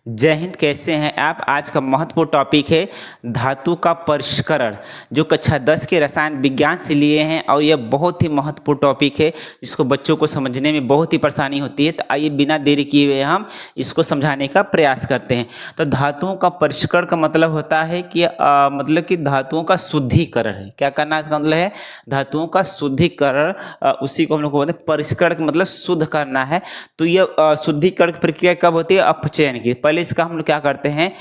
जय हिंद। कैसे हैं आप। आज का महत्वपूर्ण टॉपिक है धातु का परिष्करण, जो कक्षा 10 के रसायन विज्ञान से लिए हैं और यह बहुत ही महत्वपूर्ण टॉपिक है जिसको बच्चों को समझने में बहुत ही परेशानी होती है। तो आइए बिना देरी किए हुए हम इसको समझाने का प्रयास करते हैं। तो धातुओं का परिष्करण का मतलब होता है कि मतलब कि धातुओं का शुद्धिकरण है। क्या करना है, इसका मतलब है धातुओं का शुद्धिकरण। उसी को हम लोग बोलते हैं परिष्करण का मतलब शुद्ध करना है। तो यह शुद्धिकरण की प्रक्रिया कब होती है? अपचयन की। पहले इसका हम लोग क्या करते हैं,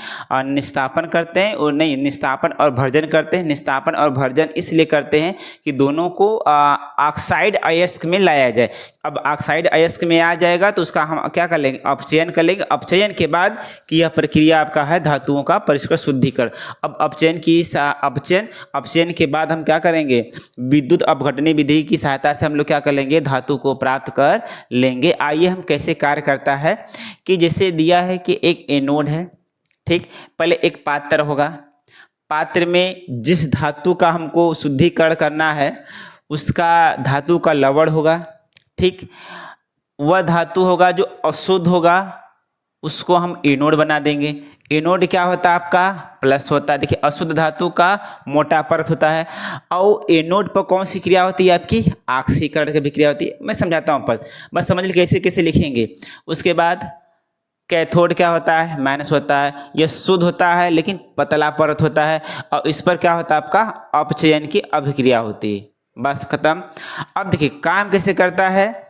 निस्तापन करते हैं, और नहीं निस्तापन और भर्जन करते हैं। निस्तापन और भर्जन इसलिए करते हैं कि दोनों को ऑक्साइड अयस्क में लाया जाए। अब ऑक्साइड अयस्क में आ जाएगा तो उसका हम क्या कर लेंगे, अपचयन कर लेंगे। अपचयन के बाद की यह प्रक्रिया आपका है धातुओं का परिष्करण शुद्धिकरण। अब अपचयन के बाद हम क्या करेंगे, विद्युत अपघटनी विधि की सहायता से हम लोग क्या कर लेंगे, धातु को प्राप्त कर लेंगे। आइए हम कैसे कार्य करता है कि जैसे दिया है कि एक एनोड है, ठीक। पहले एक पात्र होगा, पात्र में जिस धातु का हमको शुद्धिकरण करना है उसका धातु का लवण होगा, ठीक। वह धातु होगा जो अशुद्ध होगा, उसको हम एनोड बना देंगे। एनोड क्या होता है आपका, प्लस होता है। देखिए अशुद्ध धातु का मोटा परत होता है। और एनोड पर कौन सी क्रिया होती है आपकी, ऑक्सीकरण की भी क्रिया होती है। मैं समझाता हूँ पर बस समझ लीजिए कैसे कैसे लिखेंगे। उसके बाद कैथोड क्या होता है, माइनस होता है। यह शुद्ध होता है लेकिन पतला परत होता है, और इस पर क्या होता है आपका अपचयन की अभिक्रिया होती है। बस खत्म। अब देखिए काम कैसे करता है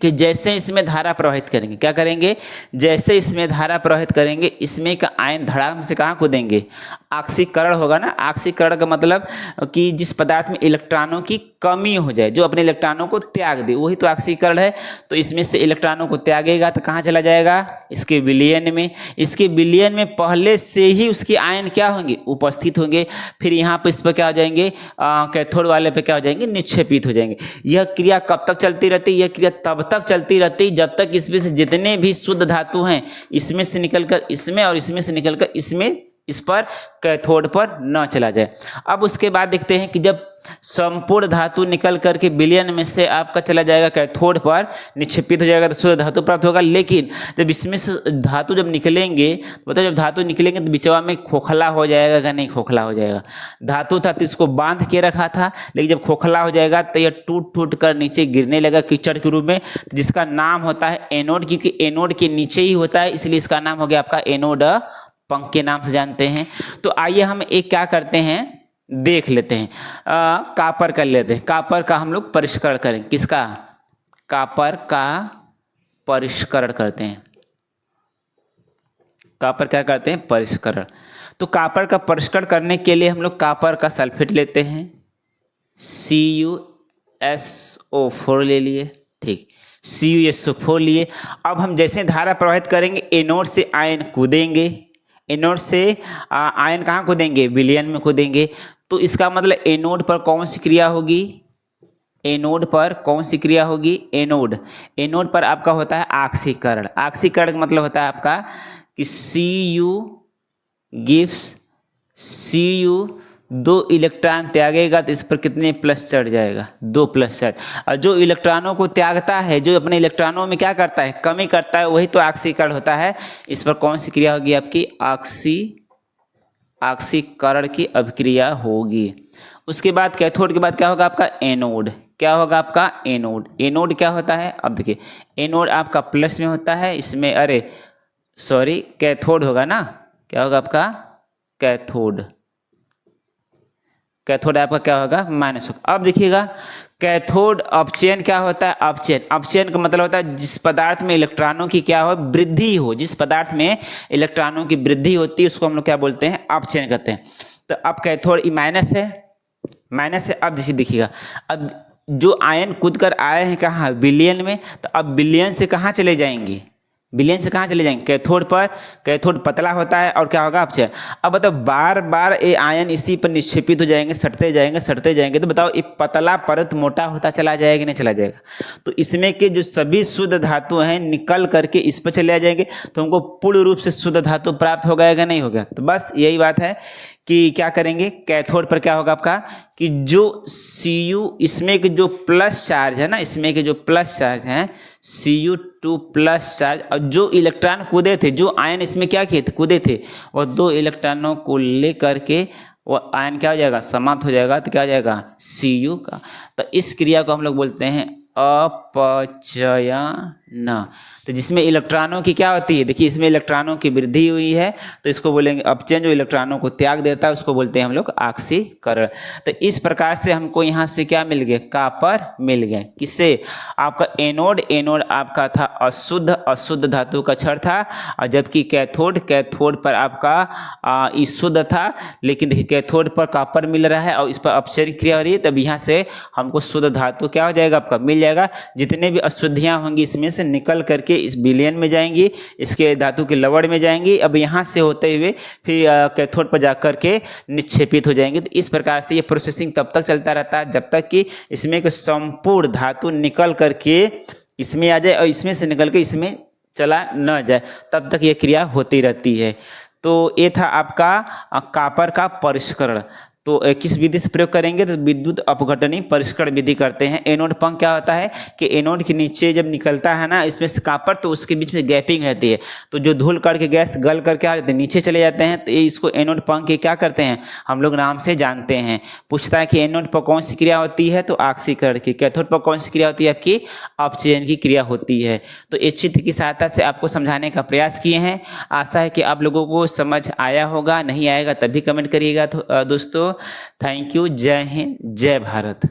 कि जैसे इसमें धारा प्रवाहित करेंगे, क्या करेंगे, जैसे इसमें धारा प्रवाहित करेंगे इसमें का आयन धड़ाम से कहाँ कूदेंगे, ऑक्सीकरण होगा ना। ऑक्सीकरण का मतलब कि जिस पदार्थ में इलेक्ट्रॉनों की कमी हो जाए, जो अपने इलेक्ट्रॉनों को त्याग दे, वही तो ऑक्सीकरण है। तो इसमें से इलेक्ट्रॉनों को त्यागेगा तो कहाँ चला जाएगा, इसके विलयन में। इसके विलयन में पहले से ही उसके आयन क्या होंगे, उपस्थित होंगे। फिर यहाँ पर इस पर क्या हो जाएंगे, कैथोड वाले पे क्या हो जाएंगे, निक्षेपित हो जाएंगे। यह क्रिया कब तक चलती रहती है, यह क्रिया तब तक चलती रहती है जब तक इसमें से जितने भी शुद्ध धातु हैं इसमें से निकलकर इसमें और इसमें से निकलकर इसमें, इस पर कैथोड पर न चला जाए। अब उसके बाद देखते हैं कि जब संपूर्ण धातु निकल करके विलयन में से आपका चला जाएगा कैथोड पर, निक्षेपित हो जाएगा तो शुद्ध धातु प्राप्त होगा। लेकिन जब इसमें से धातु जब निकलेंगे, मतलब जब धातु निकलेंगे तो बिचवा में खोखला हो जाएगा कि नहीं, खोखला हो जाएगा। धातु था तो इसको बांध के रखा था, लेकिन जब खोखला हो जाएगा तो यह टूट टूट कर नीचे गिरने लगा कीचड़ के रूप में, जिसका नाम होता है एनोड। क्योंकि एनोड के नीचे ही होता है इसलिए इसका नाम हो गया आपका एनोड पंख के नाम से जानते हैं। तो आइए हम एक क्या करते हैं, देख लेते हैं। कापर कर लेते हैं। कापर का हम लोग परिष्करण करें। किसका, कापर का परिष्करण करते हैं। कापर क्या करते हैं, परिष्करण। तो कापर का परिष्करण करने के लिए हम लोग कापर का सल्फेट लेते हैं, CuSO4 ले लिए, ठीक। CuSO4 लिए। अब हम जैसे धारा प्रवाहित करेंगे एनोड से आयन कूदेंगे, एनोड से आयन कहाँ कूदेंगे, विलयन में कूदेंगे। तो इसका मतलब एनोड पर कौन सी क्रिया होगी, एनोड पर कौन सी क्रिया होगी, एनोड पर आपका होता है ऑक्सीकरण। ऑक्सीकरण का मतलब होता है आपका कि Cu गिव्स Cu, 2 इलेक्ट्रॉन त्यागेगा तो इस पर कितने प्लस चढ़ जाएगा, 2 प्लस चढ़। और जो इलेक्ट्रॉनों को त्यागता है, जो अपने इलेक्ट्रॉनों में क्या करता है, कमी करता है, वही तो ऑक्सीकरण होता है। इस पर कौन सी क्रिया होगी आपकी, ऑक्सीकरण की अभिक्रिया होगी। उसके बाद कैथोड के बाद क्या होगा आपका एनोड। क्या होगा आपका एनोड। एनोड क्या होता है, अब देखिए एनोड आपका प्लस में होता है, इसमें अरे सॉरी कैथोड होगा ना, क्या होगा आपका कैथोड। कैथोड आपका क्या होगा, माइनस होगा। अब देखिएगा कैथोड अपचयन क्या होता है, अपचयन। अपचयन का मतलब होता है जिस पदार्थ में इलेक्ट्रॉनों की क्या हो, वृद्धि हो। जिस पदार्थ में इलेक्ट्रॉनों की वृद्धि होती है उसको हम लोग क्या बोलते हैं, अपचयन कहते हैं। तो अब कैथोड माइनस है, माइनस है। अब देखिएगा अब जो आयन कूद कर आए हैं कहाँ, विलयन में, तो अब विलयन से कहाँ चले जाएंगे, विलयन से कहाँ चले जाएंगे, कैथोड पर। कैथोड पतला होता है और क्या होगा, अपचयन। अब बताओ बार बार ये आयन इसी पर निक्षेपित हो जाएंगे, सटते जाएंगे सटते जाएंगे, तो बताओ ये पतला परत मोटा होता चला जाएगा कि नहीं चला जाएगा। तो इसमें के जो सभी शुद्ध धातु हैं निकल करके इस पर चले आ जाएंगे, तो हमको पूर्ण रूप से शुद्ध धातु प्राप्त हो गया नहीं हो गया। तो बस यही बात है कि क्या करेंगे, कैथोड पर क्या होगा आपका कि जो Cu इसमें के जो प्लस चार्ज है ना, इसमें के जो प्लस चार्ज हैं Cu2 प्लस चार्ज, और जो इलेक्ट्रॉन कूदे थे, जो आयन इसमें क्या किए थे, कूदे थे, और 2 इलेक्ट्रॉनों को ले करके वो आयन क्या हो जाएगा, समाप्त हो जाएगा, तो क्या हो जाएगा Cu का। तो इस क्रिया को हम लोग बोलते हैं अपचयन। तो जिसमें इलेक्ट्रॉनों की क्या होती है, देखिए इसमें इलेक्ट्रॉनों की वृद्धि हुई है तो इसको बोलेंगे अपचयन। जो इलेक्ट्रॉनों को त्याग देता है उसको बोलते हैं हम लोग ऑक्सीकरण। तो इस प्रकार से हमको यहाँ से क्या मिल गया, कॉपर मिल गया। किससे, आपका एनोड, एनोड आपका था अशुद्ध धातु का क्षण था, और जबकि कैथोड पर आपका शुद्ध था। लेकिन देखिए कैथोड पर कॉपर मिल रहा है और इस पर अपचयन क्रिया हो रही है, तब यहाँ से हमको शुद्ध धातु क्या हो जाएगा, आपका मिल जाएगा। जितने भी अशुद्धियाँ होंगी इसमें से निकल करके इस विलयन में जाएंगी, इसके धातु के लवण में जाएंगी, अब यहाँ से होते हुए फिर कैथोड पर जाकर के निक्षेपित हो जाएंगे। तो इस प्रकार से ये प्रोसेसिंग तब तक चलता रहता है जब तक कि इसमें के संपूर्ण धातु निकल करके इसमें आ जाए और इसमें से निकल के इसमें चला न जाए, तब तक ये क्रिया होती रहती है। तो ये था आपका कॉपर का परिष्करण। तो किस विधि से प्रयोग करेंगे, तो विद्युत अपघटनी परिष्करण विधि करते हैं। एनोड पंख क्या होता है कि एनोड के नीचे जब निकलता है ना इसमें से कॉपर, तो उसके बीच में गैपिंग रहती है, तो जो धूल कण के गैस गल करके आ जाते हैं नीचे चले जाते हैं, तो ये इसको एनोड पंख के क्या करते हैं हम लोग नाम से जानते हैं। पूछता है कि एनोड पर कौन सी क्रिया होती है, तो ऑक्सीकरण की। कैथोड पर कौन सी क्रिया होती है, आपकी अपचयन की क्रिया होती है। तो इस चित्र की सहायता से आपको समझाने का प्रयास किए हैं। आशा है कि आप लोगों को समझ आया होगा, नहीं आएगा तभी कमेंट करिएगा। तो दोस्तों थैंक यू, जय हिंद, जय भारत।